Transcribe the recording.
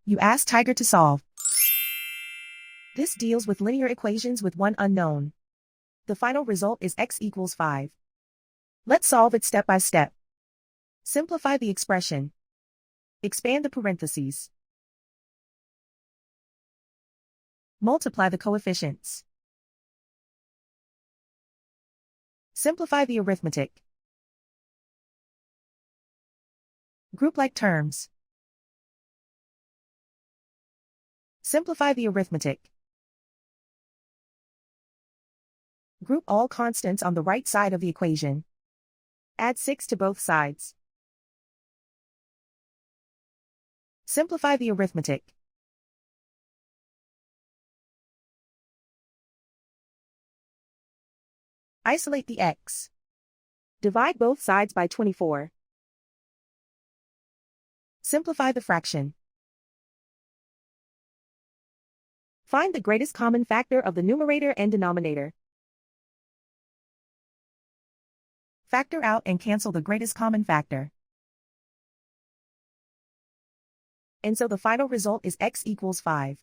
You ask Tiger to solve. This deals with linear equations with one unknown. The final result is x equals 5. Let's solve it step by step. Simplify the expression. Expand the parentheses. Multiply the coefficients. Simplify the arithmetic. Group like terms. Simplify the arithmetic. Group all constants on the right side of the equation. Add 6 to both sides. Simplify the arithmetic. Isolate the x. Divide both sides by 24. Simplify the fraction. Find the greatest common factor of the numerator and denominator. Factor out and cancel the greatest common factor. And so the final result is x equals 5.